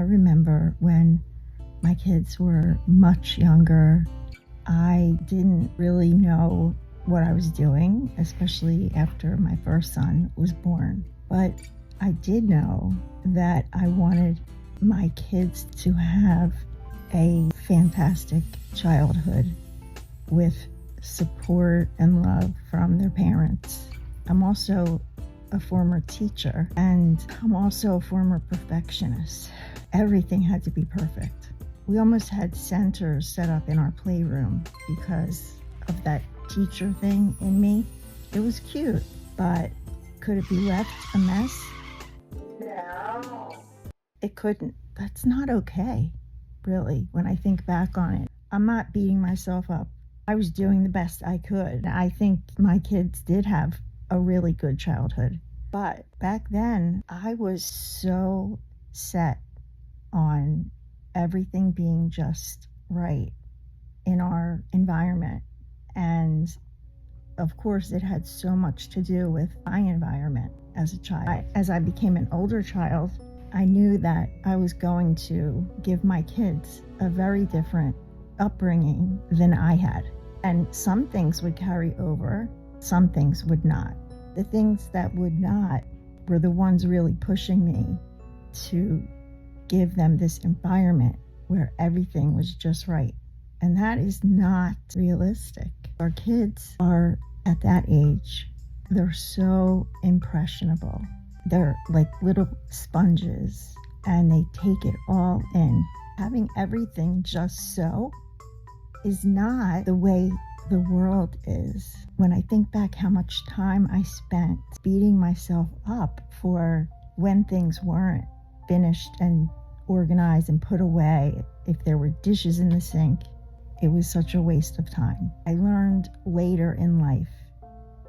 remember when my kids were much younger, I didn't really know what I was doing, especially after my first son was born. But I did know that I wanted my kids to have a fantastic childhood with support and love from their parents. I'm also a former teacher, and I'm also a former perfectionist. Everything had to be perfect. We almost had centers set up in our playroom because of that teacher thing in me. It was cute, but could it be left a mess? No. It couldn't. That's not okay, really, when I think back on it. I'm not beating myself up. I was doing the best I could. I think my kids did have a really good childhood. But back then, I was so set on everything being just right in our environment. And of course, it had so much to do with my environment as a child. As I became an older child, I knew that I was going to give my kids a very different upbringing than I had. And some things would carry over, some things would not. The things that would not were the ones really pushing me to give them this environment where everything was just right. And that is not realistic. Our kids are at that age, they're so impressionable. They're like little sponges and they take it all in. Having everything just so is not the way the world is. When I think back how much time I spent beating myself up for when things weren't finished and organized and put away, if there were dishes in the sink, it was such a waste of time. I learned later in life,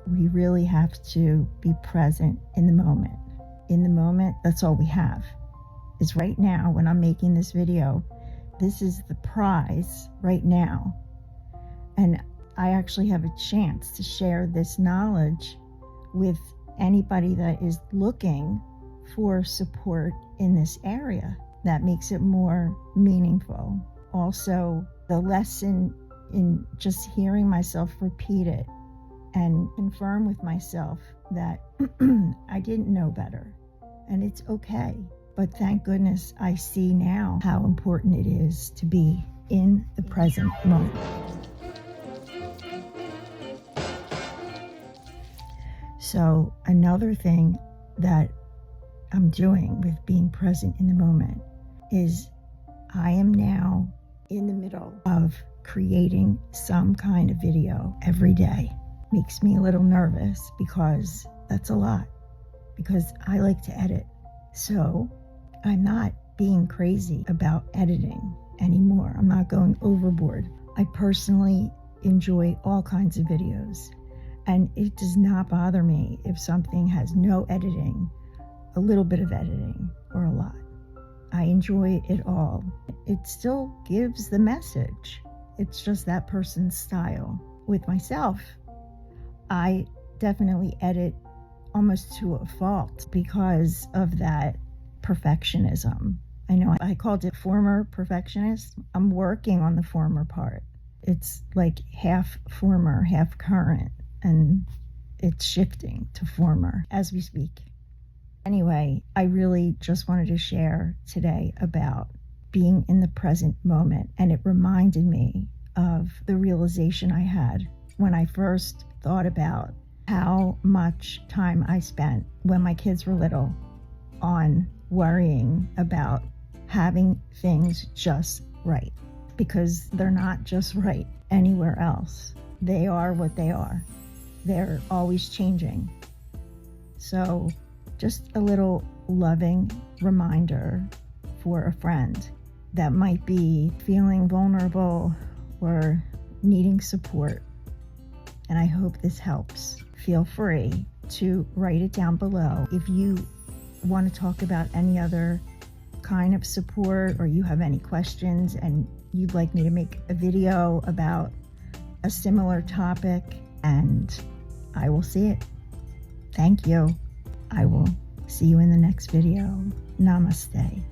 we really have to be present in the moment. In the moment, that's all we have. Is right now, when I'm making this video, this is the prize right now. And I actually have a chance to share this knowledge with anybody that is looking for support in this area. That makes it more meaningful. Also, the lesson in just hearing myself repeat it and confirm with myself that I didn't know better, and it's okay. But thank goodness I see now how important it is to be in the present moment. So another thing that I'm doing with being present in the moment is I am now in the middle of creating some kind of video every day. Makes me a little nervous because that's a lot, because I like to edit. So I'm not being crazy about editing anymore. I'm not going overboard. I personally enjoy all kinds of videos, and it does not bother me if something has no editing, a little bit of editing, or a lot. I enjoy it all. It still gives the message. It's just that person's style. With myself, I definitely edit almost to a fault because of that perfectionism. I know I called it former perfectionist. I'm working on the former part. It's like half former, half current, and it's shifting to former as we speak. Anyway, I really just wanted to share today about being in the present moment, and it reminded me of the realization I had when I first thought about how much time I spent when my kids were little on worrying about having things just right, because they're not just right anywhere else. They are what they are. They're always changing. So just a little loving reminder for a friend that might be feeling vulnerable or needing support. And I hope this helps. Feel free to write it down below. If you want to talk about any other kind of support, or you have any questions and you'd like me to make a video about a similar topic, and I will see it. Thank you. I will see you in the next video. Namaste.